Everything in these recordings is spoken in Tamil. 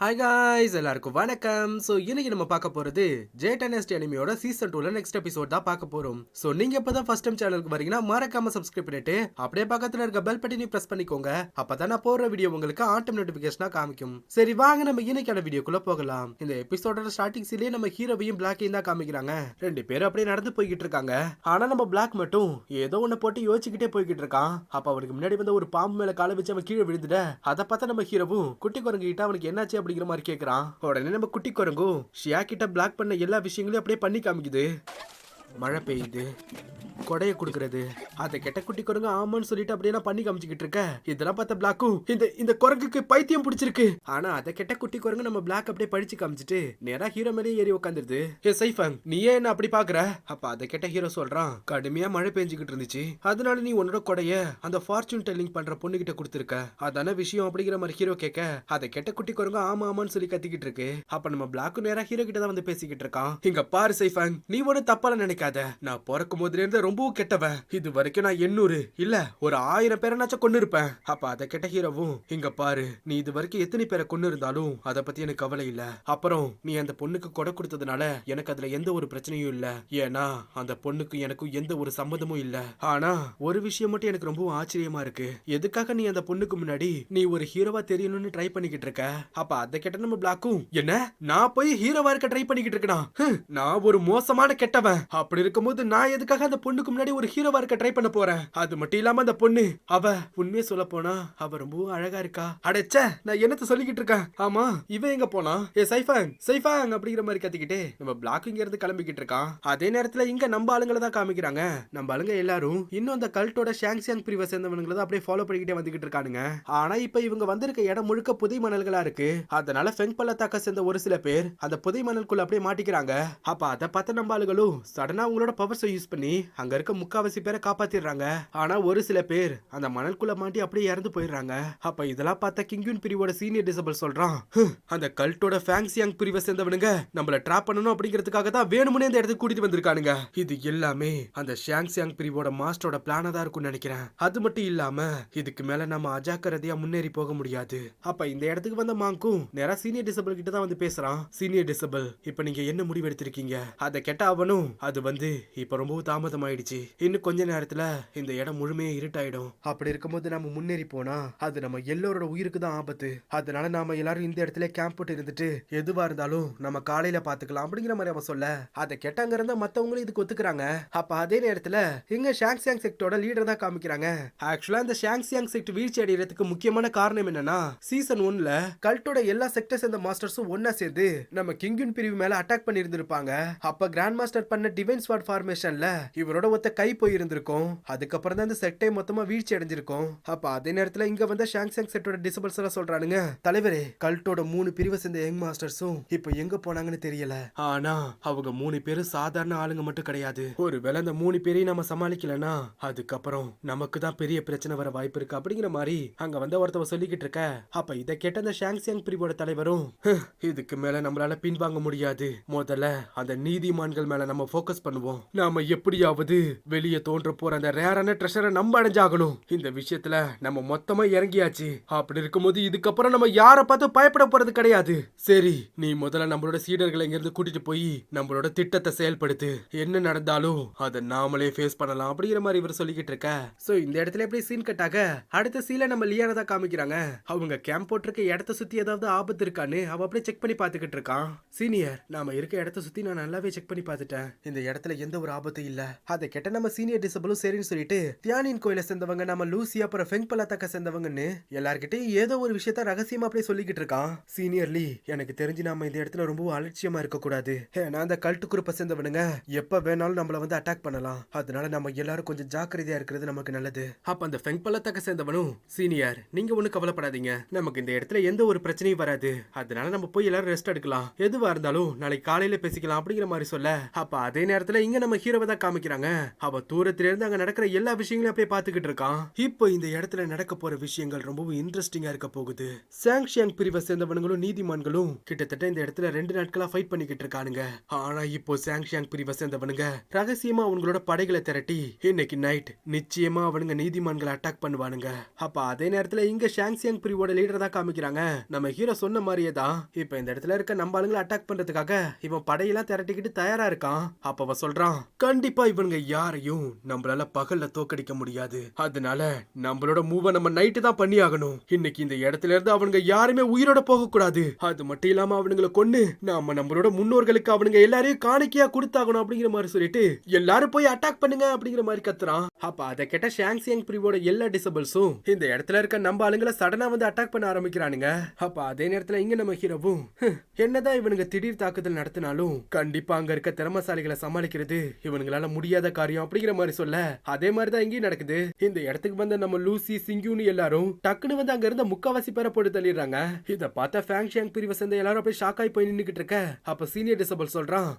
ஹாய் காய்ஸ், எல்லாருக்கும் வணக்கம். ஸோ இன்னைக்கு நம்ம பார்க்க போறது ஜே டைனஸ்டி அனிமியோட சீசன் 2ல நெக்ஸ்ட் எபிசோட் தான் பார்க்க போறோம். ஸோ நீங்க இப்பதான் ஃபர்ஸ்ட் டைம் சேனலுக்கு வரீங்கன்னா மறக்காம சப்ஸ்கிரைப் பண்ணிட்டு அப்படியே பக்கத்துல இருக்க பெல் பட்டனையும் பிரஸ் பண்ணிக்கோங்க. அப்பதான் நான் போடுற வீடியோ உங்களுக்கு ஆட்டம் நோட்டிபிகேஷனா காமிக்கும். சரி வாங்க நம்ம இன்னைக்கான வீடியோக்குள்ள போகலாம். இந்த எபிசோடோட ஸ்டார்டிங் சீன்லயே நம்ம ஹீரோவையும் பிளாக்கையும் தான் காமிக்கிறாங்க. ரெண்டு பேரும் அப்படியே நடந்து போய்கிட்டு இருக்காங்க. ஆனா நம்ம பிளாக் மட்டும் ஏதோ ஒண்ணு போட்டு யோசிச்சுக்கிட்டே போய்கிட்டு இருக்கான். அப்ப அவனுக்கு முன்னாடி வந்து ஒரு பாம்பு மேல காலை வச்சு அவன் கீழே விழுந்துட அதை பார்த்தா நம்ம ஹீரோவும் குட்டி குரங்கு கிட்ட அவனுக்கு என்னாச்சு அப்படிங்கிற மாதிரி கேக்குறான். உடனே நம்ம குட்டி குரங்கும் ஷியா கிட்ட பிளாக் பண்ண எல்லா விஷயங்களையும் அப்படியே பண்ணி காமிக்குது. மழை பெய்யுது, கொடைய குடுக்கறது, அதை கெட்ட குட்டி குரங்கு ஆமான்னு சொல்லிட்டு அப்படியே நான் பண்ணி காமிச்சுக்கிட்டு இருக்க. இதெல்லாம் பார்த்த பிளாக்கும் இந்த குரங்குக்கு பைத்தியம் பிடிச்சிருக்கு. ஆனா அதை கெட்ட குட்டி குரங்கு நம்ம பிளாக் அப்படியே படிச்சு காமிச்சிட்டு நேரா ஹீரோ மேலே ஏறி உட்காந்துருது. ஏ சைஃபங், நீ ஏன் என்ன அப்படி பாக்குற? அப்ப அதை கெட்ட ஹீரோ சொல்றான், கடுமையா மழை பெஞ்சுக்கிட்டு இருந்துச்சு, அதனால நீ உன்னோட கொடைய அந்த ஃபார்ச்சூன் டெல்லிங் பண்ற பொண்ணு கிட்ட கொடுத்துருக்க, அதான விஷயம் அப்படிங்கிற மாதிரி ஹீரோ கேட்க அதை கெட்ட குட்டி குரங்கு ஆமா ஆமான்னு சொல்லி கத்திக்கிட்டு இருக்கு. அப்ப நம்ம பிளாக்கும் நேரா ஹீரோ கிட்ட தான் வந்து பேசிக்கிட்டு இருக்கான். இங்க பாரு சைஃபங், நீ ஒண்ணு தப்பால நினைக்காத. நான் பிறக்கும் போதுல இருந்து ரொம்பவும் கெட்டவன். இது வரைக்கும் நான் 800 இல்ல ஒரு 1000 பேரனாச்சும் கொண்டு இருப்பேன். அப்ப அதை கெட்ட ஹீரோவும், இங்க பாரு, நீ இது வரைக்கும் எத்தனை பேரை கொண்டு இருந்தாலும் அதை பத்தி எனக்கு கவலை இல்ல. அப்புறம் நீ அந்த பொண்ணுக்கு கொடை கொடுத்ததுனால எனக்கு அதுல எந்த ஒரு பிரச்சனையும் இல்ல. ஏன்னா அந்த பொண்ணுக்கு எனக்கும் எந்த ஒரு சம்மதமும் இல்ல. ஆனா ஒரு விஷயம் மட்டும் எனக்கு ரொம்ப ஆச்சரியமா இருக்கு. எதுக்காக நீ அந்த பொண்ணுக்கு முன்னாடி நீ ஒரு ஹீரோவா தெரியணும்னு ட்ரை பண்ணிக்கிட்டு இருக்க? அப்ப அதை கெட்ட நம்ம பிளாக்கும், என்ன நான் போய் ஹீரோவா இருக்க ட்ரை பண்ணிக்கிட்டு இருக்கேனா? நான் ஒரு மோசமான கெட்டவன். அப்படி இருக்கும்போது நான் எதுக்காக அந்த பொண்ணுக்கு முன்னாடி ஒரு ஹீரோவா இருக்க ட்ரை பண்ண போறேன்? அது மட்டும் இல்லாம அந்த பொண்ணு அவ உண்மையை சொல்ல போனா அவ ரொம்ப அழகா இருக்கா. அடைச்ச நான் என்னத்த சொல்லிக்கிட்டு இருக்கேன். ஆமா இவன் எங்க போனா? ஏ சைஃபங் சைஃபங் அப்படிங்கிற மாதிரி கத்திக்கிட்டே நம்ம பிளாக் இங்க இருந்து கிளம்பிக்கிட்டு இருக்கான். அதே நேரத்துல இங்க நம்ம ஆளுங்களை தான் காமிக்கிறாங்க. நம்ம ஆளுங்க எல்லாரும் இன்னும் அந்த கல்ட்டோட ஷாங்சியாங் பிரிவை சேர்ந்தவங்களை தான் அப்படியே ஃபாலோ பண்ணிக்கிட்டே வந்துகிட்டு இருக்கானுங்க. ஆனா இப்ப இவங்க வந்திருக்க இடம் முழுக்க புதை மணல்களா இருக்கு. அதனால ஃபெங் பள்ளத்தாக்க சேர்ந்த ஒரு சில பேர் அந்த புதை மணலுக்குள்ள அப்படியே மாட்டிக்கிறாங்க. அப்ப அதை பார்த்த நம்ம ஆளுகளும் சடனா அவங்களோட பவர்ஸை யூஸ் பண்ணி அங்க இருக்க முக்காவாசி பேரை காப்பாத்திடுறாங்க. ஆனா ஒரு சில பேர் அந்த மணல்குள்ள மாட்டி அப்படியே இறந்து போயிடுறாங்க. அப்ப இதெல்லாம் பார்த்த கிங்யூன் பிரிவோட சீனியர் டிசபிள் சொல்றான், அந்த கல்ட்டோட ஃபேங்சியாங் பிரிவை சேர்ந்தவனுங்க நம்மள ட்ராப் பண்ணணும் அப்படிங்கிறதுக்காக தான் வேணும்னே இந்த இடத்துக்கு கூட்டிட்டு வந்திருக்கானுங்க. இது எல்லாமே அந்த ஷாங்சியாங் பிரிவோட மாஸ்டரோட பிளானா தான் இருக்கும்னு நினைக்கிறேன். அது மட்டும் இல்லாம இதுக்கு மேல நம்ம அஜாக்கிரதையா முன்னேறி போக முடியாது. அப்ப இந்த இடத்துக்கு வந்த மாங்கும் நேரா சீனியர் டிசபிள் கிட்ட தான் வந்து பேசுறான். சீனியர் டிசபிள், இப்ப நீங்க என்ன முடிவு எடுத்திருக்கீங்க? அதை கெட்ட அவனும், அது வந்து இப்ப ரொம்ப தாமதம் ஆயிடுச்சு, இன்னும் கொஞ்ச நேரத்துல இந்த இடம் முழுமையா இருட்டாயிடும். அப்படி இருக்கும்போது நம்ம முன்னேறி போனா அது நம்ம எல்லாரோட உயிருக்கு தான் ஆபத்து. அதனால நாம எல்லாரும் இந்த இடத்துல கேம்ப் போட்டு இருந்துட்டு எதுவா இருந்தாலும் நம்ம காலையில பாத்துக்கலாம் அப்படிங்கிற மாதிரி அவன் சொல்ல, அதை கேட்டாங்க இருந்தா மத்தவங்களும் இதுக்கு ஒத்துக்கிறாங்க. அப்ப அதே நேரத்துல இங்க ஷாங்சியாங் செக்டோட லீடர் தான் காமிக்கிறாங்க. ஆக்சுவலா இந்த ஷாங்சியாங் செக்ட் வீழ்ச்சி அடைகிறதுக்கு முக்கியமான காரணம் என்னன்னா, சீசன் 1ல கல்ட்டோட எல்லா செக்டர்ஸ் அந்த மாஸ்டர்ஸும் ஒன்னா சேர்ந்து நம்ம கிங்யூன் பிரிவு மேல அட்டாக் பண்ணி இருந்திருப்பாங்க. அப்ப கிராண்ட் மாஸ்டர் பண்ண டிவைன் ஸ்வார்ட் ஃபார்மேஷன்ல இவரோட ஒத்த கை போயிருந்திருக்கும். அதுக்கப்புறம் தான் இந்த செட்டை மொத்தமா வீழ்ச்சி அடைஞ்சிருக்கும். அப்ப அதே நேரத்துல இங்க வந்த ஷாங்சியாங் செட்டோட டிசபிள்ஸ் எல்லாம் சொல்றானுங்க, தலைவரே, கல்ட்டோட 3 பிரிவை சேர்ந்த யங் மாஸ்டர்ஸும் இப்ப எங்க போனாங்கன்னு தெரியல. ஆனா அவங்க 3 பேரும் சாதாரண ஆளுங்க மட்டும் கிடையாது. ஒருவேளை அந்த 3 பேரையும் நம்ம சமாளிக்கலனா அதுக்கப்புறம் நமக்கு தான் பெரிய பிரச்சனை வர வாய்ப்பு இருக்கு அப்படிங்கிற மாதிரி அங்க வந்த ஒருத்தவ சொல்லிக்கிட்டு இருக்க. அப்ப இதை கேட்ட அந்த ஷாங்சியாங் பிரிவோட தலைவரும், இதுக்கு மேல நம்மளால பின்வாங்க முடியாது, முதல்ல அந்த நீதிமான்கள் மேல நம்ம ஃபோக்கஸ் பண்ணுவோம். நாம எப்படியாவது வெளியே தோன்ற போற அந்த ரேரான ட்ரெஷரை நம்ம அடைஞ்சாகணும். இந்த விஷயத்துல நம்ம மொத்தமா இறங்கியாச்சு. அப்படி இருக்கும்போது இதுக்கப்புறம் நம்ம யாரை பார்த்து பயப்பட போறது கிடையாது. சரி, நீ முதல்ல நம்மளோட சீடர்களை இங்க இருந்து கூட்டிட்டு போய் நம்மளோட திட்டத்தை செயல்படுத்து. என்ன நடந்தாலும் அதை நாமளே ஃபேஸ் பண்ணலாம் அப்படிங்கிற மாதிரி இவர் சொல்லிக்கிட்டு இருக்க. சோ இந்த இடத்துல எப்படி சீன் கட்டாக அடுத்த சீல நம்ம லியானா தான் காமிக்கிறாங்க. அவங்க கேம்ப் போட்டிருக்க இடத்த சுத்தி ஏதாவது ஆபத்து இருக்கான்னு அவ அப்படியே செக் பண்ணி பாத்துக்கிட்டு இருக்கான். சீனியர், நாம இருக்க இடத்த சுத்தி நான் நல்லாவே செக் பண்ணி பார்த்துட்டேன். இந்த இடத்துல எந்த ஒரு ஆபத்து இல்ல. அதை கேட்ட நம்ம சீனியர் டிசபிளும் சரின்னு சொல்லிட்டு தியானின் கோயில சேர்ந்தவங்க நம்ம லூசி அப்புறம் ஃபெங் பள்ளத்தாக்க சேர்ந்தவங்கன்னு எல்லார்கிட்டையும் ஏதோ ஒரு விஷயத்த ரகசியமா அப்படியே சொல்லிக்கிட்டு இருக்கான். சீனியர்லி, எனக்கு தெரிஞ்சு நாம இந்த இடத்துல ரொம்ப அலட்சியமா இருக்க கூடாது. ஏன்னா அந்த கல்ட் குரூப்பை சேர்ந்தவனுங்க எப்ப வேணாலும் நம்மள வந்து அட்டாக் பண்ணலாம். அதனால நம்ம எல்லாரும் கொஞ்சம் ஜாக்கிரதையா இருக்கிறது நமக்கு நல்லது. அப்ப அந்த ஃபெங் பள்ளத்தாக்க சேர்ந்தவனும், சீனியர், நீங்க ஒண்ணு கவலைப்படாதீங்க, நமக்கு இந்த இடத்துல எந்த ஒரு பிரச்சனையும் வராது. அதனால நம்ம போய் எல்லாரும் ரெஸ்ட் எடுக்கலாம். எதுவா இருந்தாலும் நாளைக்கு காலையில பேசிக்கலாம் அப்படிங்கிற மாதிரி சொல்ல, அப்ப அதே நேரத்துல இங்க நம்ம ஹீரோவை தான் காமிக்கிறாங்க. அவ தூரத்துல இருந்து அங்க நடக்கிற எல்லா விஷயங்களையும் அப்படியே பாத்துக்கிட்டு இருக்கான். இப்போ இந்த இடத்துல நடக்க போற விஷயங்கள் ரொம்பவும் இன்ட்ரெஸ்டிங்கா இருக்க போகுது. சாங்ஷியாங் பிரிவை சேர்ந்தவனுங்களும் நீதிமான்களும் கிட்டத்தட்ட இந்த இடத்துல 2 நாட்களா ஃபைட் பண்ணிக்கிட்டு இருக்கானுங்க. ஆனா இப்போ சாங்ஷியாங் பிரிவை சேர்ந்தவனுங்க ரகசியமா அவங்களோட படைகளை திரட்டி இன்னைக்கு நைட் நிச்சயமா அவனுங்க நீதிமான்களை அட்டாக் பண்ணுவானுங்க. அப்ப அதே நேரத்துல இங்க சாங்ஷியாங் பிரிவோட லீடர் தான் காமிக்கிறாங்க. நம்ம ஹீரோ சொன்ன மாதிரியே தான் இப்ப இந்த இடத்துல இருக்க நம்ம ஆளுங்களை அட்டாக் பண்றதுக்காக இவன் படையெல்லாம் திரட்டிக்கிட்டு தயாரா இருக்கான். அப்ப அவன் சொல்றான், கண்டிப்பா இவனுங்க யாரையும் நம்மளால பகல்ல தோக்கடிக்க முடியாது. அதனால நம்மளோட மூவ நம்ம நைட்டு தான் பண்ணி ஆகணும். இன்னைக்கு இந்த இடத்துல இருந்து அவனுங்க யாருமே உயிரோட போக கூடாது. அது மட்டும் இல்லாம அவனுங்களை கொன்னு நாம நம்மளோட முன்னோர்களுக்கு அவனுங்க எல்லாரையும் காணிக்கையா கொடுத்தாகணும் அப்படிங்கிற மாதிரி சொல்லிட்டு எல்லாரும் போய் அட்டாக் பண்ணுங்க அப்படிங்கிற மாதிரி கத்துறான். அப்ப அதை கேட்ட ஷாங்சியாங் பிரிவோட எல்லா டிசபிள்ஸும் இந்த இடத்துல இருக்க நம்ம ஆளுங்களை சடனா வந்து அட்டாக் பண்ண ஆரம்பிக்கிறானுங்க. அப்ப அதே நேரத்துல இங்க நம்ம ஹீரோவும் என்னதான் இவனுங்க திடீர் தாக்குதல் நடத்தினாலும் கண்டிப்பா அங்க இருக்க திறமசாலிகளை சமாளிக்கிறது இவனுங்களால முடியாத காரியம் அப்படிங்கிற மாதிரி சொல்ல அதே மாதிரிதான் இங்கேயும் நடக்குது. இந்த இடத்துக்கு வந்த நம்ம லூசி சிங்கியூனி எல்லாரும் டக்குன்னு வந்து அங்க இருந்த முக்காவாசி பேரை போட்டு தள்ளிடுறாங்க. இத பார்த்த ஃபேங்ஷியாங் பிரிவை சேர்ந்த எல்லாரும் அப்படியே ஷாக் ஆகி போய் நின்னுக்கிட்டு இருக்க. அப்ப சீனியர் டிசபிள் சொல்றான்,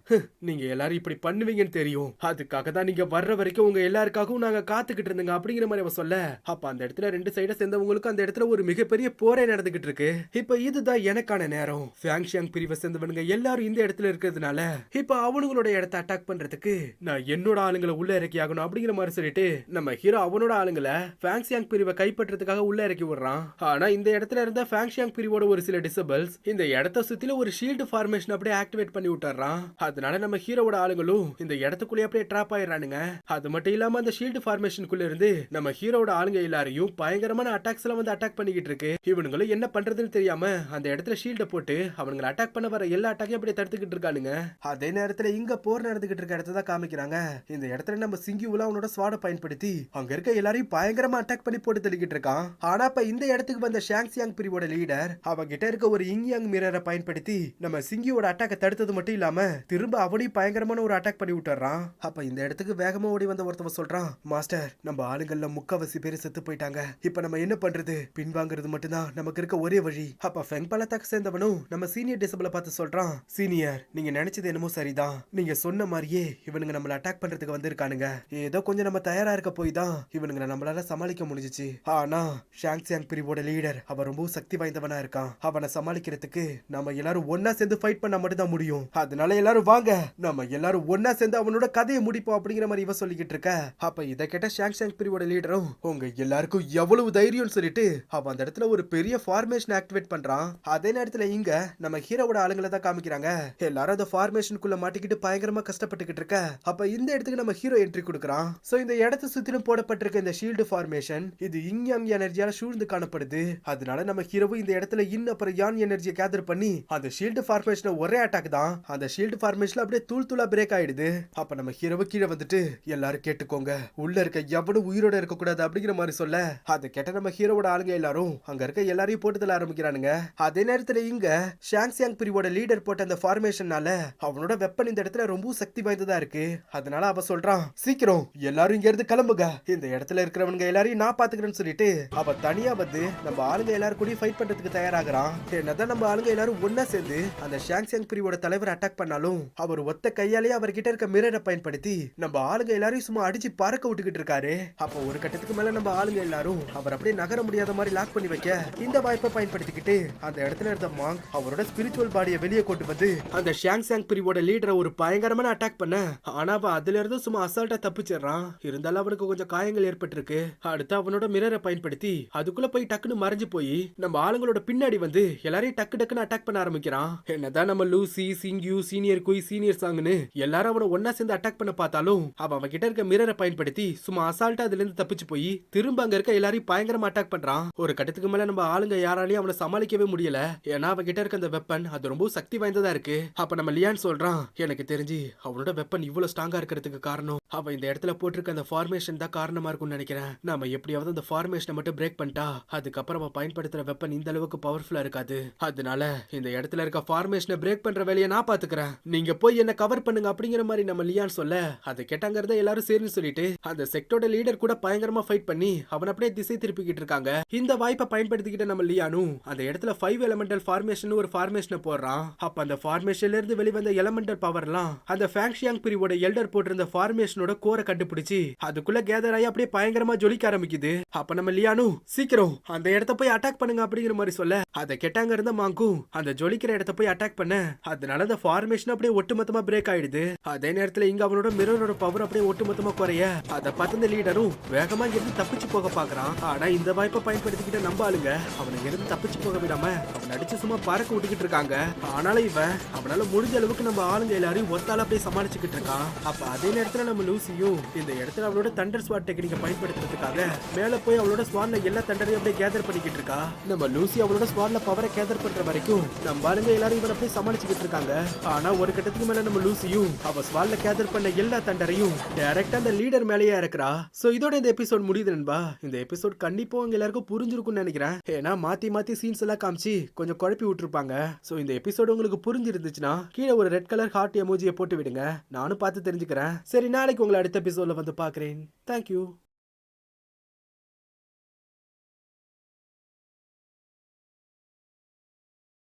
நீங்க எல்லாரும் இப்படி பண்ணுவீங்கன்னு தெரியும். அதுக்காக தான் நீங்க வர்ற வரைக்கும் உங்க எல்லாருக்காகவும் நாங்க காத்துக்கிட்டு இருந்தோங்க அப்படிங்கிற மாதிரி அவ சொல்ல அப்ப அந்த இடத்துல 2 சைட சேர்ந்தவங்களுக்கு அந்த இடத்துல ஒரு மிகப்பெரிய போரே நடந்துகிட்டு இருக்கு. இப்ப இதுதான் எனக்கான நேரம். ஃபேங்ஷியாங் பிரிவை சேர்ந்தவனுங்க எல்லாரும் இந்த இடத்துல இருக்கிறதுனால இப்ப அவனுங்களோட இடத்தை அட்டாக் பண்றதுக்கு நான் என்னோட ஆளுங்களை உள்ள இறக்கி ஆகணும் அப்படிங்கிற மாதிரி சொல்லிட்டு நம்ம ஹீரோ அவனோட ஆளுங்களை ஃபேங்ஷியாங் பிரிவை கைப்பற்றதுக்காக உள்ள இறக்கி விடுறான். ஆனா இந்த இடத்துல இருந்த ஃபேங்ஷியாங் பிரிவோட ஒரு சில டிசபிள்ஸ் இந்த இடத்தை சுத்தில ஒரு ஷீல்டு ஃபார்மேஷன் அப்படியே ஆக்டிவேட் பண்ணி விட்டுறான். அதனால நம்ம ஹீரோவோட ஆளுங்களும் இந்த இடத்துக்குள்ளே அப்படியே ட்ராப் ஆயிடுறானுங்க. அது மட்டும் இல்லாம அந்த ஷீல்டு ஃபார்மேஷனுக்குள்ள இருந்து நம்ம ஹீரோவோட ஆளுங்க எல்லாரையும் பயங்கரமான அட்டாக்ஸ் எல்லாம் வந்து அட்டாக் பண்ணிக்கிட்டு இருக்கு. இவனுங்களும் என்ன பண்றதுன்னு தெரியாம அந்த இடத்துல ஷீல்ட போட்டு அவங்களை அட்டாக் பண்ண வர எல்லா அட்டாக்கையும் அப்படியே தடுத்துக்கிட்டு இருக்கானுங்க. அதே நேரத்துல இங்க போர் நடந்துகிட்டு இருக்க இடத்தை தான் காமிக்கிறாங்க. இந்த இடத்துல நம்ம சிங்கியூல அவனோட ஸ்வாட பயன்படுத்தி அங்க இருக்க எல்லாரையும் பயங்கரமா அட்டாக் பண்ணி போட்டு தள்ளிக்கிட்டு இருக்கான். ஆனா இப்ப இந்த இடத்துக்கு வந்த ஷாங்சியாங் பிரிவோட லீடர் அவகிட்ட இருக்க ஒரு இங்யாங் மிரரை பயன்படுத்தி நம்ம சிங்கியோட அட்டாக்க தடுத்தது மட்டும் இல்லாம திரும்ப அவனையும் பயங்கரமான ஒரு அட்டாக் பண்ணி விட்டுறான். அப்ப இந்த இடத்துக்கு வேகமா ஓடி வந்த ஒருத்தவன் சொல்றான், மாஸ்டர் நம்ம ஆளுங்கள்ல முக்காவாசி பேர் செத்து போயிட்டாங்க. இப்ப நம்ம என்ன பண்றது? பின்வாங்கிறது மட்டும்தான் நமக்கு இருக்க ஒரே வழி. அப்ப ஃபெங் பலத்தாக்கு சேர்ந்தவனும் நம்ம சீனியர் டிசபிள பார்த்து சொல்றான், சீனியர் நீங்க நினைச்சது என்னமோ சரிதான். நீங்க சொன்ன மாதிரியே இவனுங்க நம்மள அட்டாக் பண்றதுக்கு வந்திருக்கானுங்க. ஏதோ கொஞ்சம் நம்ம தயாரா இருக்க போய் தான் இவனுங்களை நம்மளால சமாளிக்க முடிஞ்சிச்சு. ஆனா ஷாங்சியாங் பிரிவோட லீடர் அவன் ரொம்ப சக்தி வாய்ந்தவனா இருக்கான். அவனை சமாளிக்கிறதுக்கு நம்ம எல்லாரும் ஒன்னா சேர்ந்து ஃபைட் பண்ண மட்டும் தான் முடியும். அதனால எல்லாரும் வாங்க நம்ம எல்லாரும் ஒன்னா சேர்ந்து அவனோட கதையை முடிப்போம் அப்படிங்கிற மாதிரி இவ சொல்லிக்கிட்டு இருக்க. அப்ப இதை கேட்ட ஷாங்சியாங் பிரிவோட லீடரும் உங்க எல்லாருக்கும் எவ்வளவு தைரியம்னு சொல்லிட்டு அவன் அந்த இடத்துல ஒரு பெரிய ஃபார்மேஷன் ஆக்டிவேட் பண்றான். அதே நேரத்துல இங்க நம்ம ஹீரோவோட ஆளுங்களை தான் காமிக்கிறாங்க. எல்லாரும் அந்த ஃபார்மேஷனுக்குள்ள மாட்டிக்கிட்டு பயங்கரமா கஷ்டப்பட்டுக்கிட்டு இருக்க. அப்ப இந்த இடத்துக்கு நம்ம ஹீரோ என்ட்ரி கொடுக்கறான். சோ இந்த இடத்தை சுத்திலும் போடப்பட்டிருக்க இந்த ஷீல்டு ஃபார்மேஷன் இது இங் யாங் எனர்ஜியால சூழ்ந்து காணப்படுது. அதனால நம்ம ஹீரோவும் இந்த இடத்துல அப்புறம் யான் எனர்ஜியை கேதர் பண்ணி அந்த ஷீல்டு ஃபார்மேஷனை ஒரே அட்டாக் தான் அந்த ஷீல்டு ஃபார்மேஷன்ல அப்படியே தூள் தூளா பிரேக் ஆயிடுது. அப்ப நம்ம ஹீரோவை கீழே வந்துட்டு எல்லாரும் கேட்டுக்கோங்க, உள்ள இருக்க எவனும் உயிரோட இருக்க கூடாது அப்படிங்கிற மாதிரி சொல்ல அதை கேட்ட நம்ம ஹீரோவோட ஆளுங்க எல்லாரும் அங்க இருக்க எல்லாரையும் போட்டு தள்ள ஆரம்பிக்கிறானுங்க. அதே நேரத்துல இங்க ஷாங்சியாங் பிரிவோட லீடர் போட்ட அந்த ஃபார்மேஷனால அவனோட வெப்பன் இந்த இடத்துல ரொம்ப சக்தி வாய்ந்ததா இருக்கு. அதனால அவ சொல்றான், சீக்கிரம் எல்லாரும் இங்க இருந்து கிளம்புங்க, இந்த இடத்துல இருக்கிறவங்க எல்லாரையும் நான் பாத்துக்கிறேன்னு சொல்லிட்டு அவ தனியா வந்து நம்ம ஆளுங்க எல்லாரும் கூட ஃபைட் பண்றதுக்கு தயாராகிறான். என்னதான் நம்ம ஆளுங்க எல்லாரும் ஒன்னா சேர்ந்து அந்த ஷாங்சியாங் பிரிவோட தலைவர் அட்டாக் பண்ணாலும் அவர் ஒத்த கையாலேயே அவர்கிட்ட இருக்க மிரரை பயன்படுத்தி நம்ம ஆளுங்க எல்லாரையும் சும்மா அடிச்சு பறக்க விட்டுக்கிட்டு இருக்காரு. அப்போ ஒரு கட்டத்துக்கு மேல நம்ம ஆளுங்க எல்லாரும் அவர் அப்படியே நகர முடியாத மாதிரி லாக் பண்ணி வைக்க இந்த வாய்ப்பை பயன்படுத்திக்கிட்டு அந்த இடத்துல இருந்த மாங் அவரோட ஸ்பிரிச்சுவல் பாடியை வெளியே கொண்டு வந்து அந்த ஷாங்சியாங் பிரிவோட லீடரை ஒரு பயங்கரமான அட்டாக் பண்ண ஆனா அவன் அதுல இருந்து சும்மா அசால்ட்டா தப்பிச்சிடறான். இருந்தாலும் அவனுக்கு கொஞ்சம் காயங்கள் ஏற்பட்டிருக்கு. அடுத்து அவனோட மிரரை பயன்படுத்தி அதுக்குள்ள போய் டக்குன்னு மறைஞ்சு போய் நம்ம ஆளுங்களோட பின்னாடி வந்து எல்லாரையும் டக்குன்னு அட்டாக் பண்ண ஆரம்பிக்கிறான். என்னதான் நம்ம லூசி சிங்கியூ சீனியர் குய் சீனியர் சாங்னு எல்லாரும் அவனை ஒன்னா சேர்ந்து அட்டாக் பண்ண பார்த்தாலும் அவன் கிட்ட இருக்க மிரரை பயன்படுத்தி சும்மா அசால்ட்டா அதுல இருந்து தப்பிச்சு போய் திரும்ப அங்க இருக்க எல்லாரையும் பயங்கரமா அட்டாக் பண்றான். ஒரு கட்டத்துக்கு மேல நம்ம ஆளுங்க யாராலையும் அவனை சமாளிக்கவே முடியல. ஏன்னா அவன் கிட்ட இருக்க அந்த வெப்பன் அது ரொம்ப சக்தி வாய்ந்ததா இருக்கு. அப்ப நம்ம லியான் சொல்றான், எனக்கு தெரிஞ்சு அவனோட வெப்பன் இவ்வளவு ஸ்ட்ராங்கா இருக்கிறதுக்கு காரணம் அவன் இந்த இடத்துல போட்டிருக்க அந்த ஃபார்மேஷன் தான் காரணமா இருக்கும்னு நினைக்கிறேன். நாம எப்படியாவது அந்த ஃபார்மேஷனை மட்டும் பிரேக் பண்ணிட்டா அதுக்கப்புறம் அவன் பயன்படுத்துற வெப்பன் இந்த அளவுக்கு பவர்ஃபுல்லா இருக்காது. அதனால இந்த இடத்துல இருக்க ஃபார்மேஷனை பிரேக் பண்ற வேலையை நான் பாத்துக்கிறேன், நீங்க போய் என்ன கவர் பண்ணுங்க அப்படிங்கிற மாதிரி நம்ம லியான் சொல்ல அதை கேட்டாங்க இருந்தா எல்லாரும் சரின்னு சொல்லிட்டு அந்த செக்டோட லீடர் கூட பயங்கரமா ஃபைட் பண்ணி அவன் அப்படியே திசை திருப்பிக்கிட்டு இருக்காங்க. இந்த வாய்ப்பை பயன்படுத்திக்கிட்ட நம்ம லியானும் அந்த இடத்துல 5 எலமெண்டல் ஃபார்மேஷன் ஒரு ஃபார்மேஷனை போடுறான். அப்ப அந்த ஃபார்மேஷன்ல இருந்து வெளிவந்த எலமெண்டல் பவர்லாம் அந்த ஃபேங்ஷியாங் பிரிவோட எல்டர் போட்டிருந்த ஃபார்மேஷனோட கோரை கண்டுபிடிச்சு பிடிச்சி அதுக்குள்ள கேதர் ஆகி அப்படியே பயங்கரமா ஜொலிக்க ஆரம்பிக்குது. அப்ப நம்ம லியானு சீக்கிரம் அந்த இடத்த போய் அட்டாக் பண்ணுங்க அப்படிங்கிற மாதிரி சொல்ல அதை கெட்டாங்க இருந்த மாங்கும் அந்த ஜொலிக்கிற இடத்த போய் அட்டாக் பண்ண அதனால அந்த ஃபார்மேஷன் அப்படியே ஒட்டுமொத்தமா பிரேக் ஆயிடுது. அதே நேரத்துல இங்க அவனோட மிரரோட பவர் அப்படியே ஒட்டுமொத்தமா குறைய அதை பார்த்து இந்த லீடரும் வேகமா இருந்து தப்பிச்சு போக பாக்குறான். ஆனா இந்த வாய்ப்பை பயன்படுத்திக்கிட்ட நம்ம ஆளுங்க அவனை இருந்து தப்பிச்சு போக விடாம அவன் அடிச்சு சும்மா பறக்க விட்டுக்கிட்டு இருக்காங்க. ஆனாலும் இவன் அவனால முடிஞ்ச அளவுக்கு நம்ம ஆளுங்க எல்லாரையும் ஒத்தால அப்படியே சமாளிச்சுக்கிட்டு இருக்கான். அப்ப அதே நேரத்துல நம்ம லூசியும் இந்த இடத்துல அவளோட தண்டர் ஸ்வாட் டெக்னிக்கை பயன்படுத்துறதுக்காக மேல போய் அவளோட ஸ்வான்ல எல்லா தண்டரையும் அப்படியே கேதர் பண்ணிக்கிட்டு இருக்கா. நம்ம லூசி அவளோட ஸ்வான்ல பவரை கேதர் பண்ற வரைக்கும் நம்ம ஆளுங்க எல்லாரும் இவனை அப்படியே சமாளிச்சுக்கிட்டு இருக்காங்க. ஆனா ஒரு கட்டத்துக்கு மேல நம்ம லூசியும் அவ ஸ்வான்ல கேதர் பண்ண எல்லா தண்டரையும் டைரக்டா அந்த லீடர் மேலேயே இறக்குறா. சோ இதோட இந்த எபிசோட் முடியுது நண்பா. இந்த எபிசோட் கண்டிப்பா உங்க எல்லாருக்கும் புரிஞ்சிருக்கும்னு நினைக்கிறேன். ஏன்னா மாத்தி சீன்ஸ் எல்லாம் காமிச்சு கொஞ்சம் குழப்பி விட்டுருப்பாங்க. சோ இந்த எபிசோட் உங்களுக்கு புரிஞ்சிருந்துச்சுன்னா கீழே ஒரு ரெட் கலர் ஹார்ட் எமோஜியை போட்டு விடுங்க. நானும் பார்த்து தெரிஞ்சுக்கிறேன். சரி நாளைக்கு உங்களை அடுத்த எபிசோட்ல வந்து பாக்குறேன். தேங்க்யூ.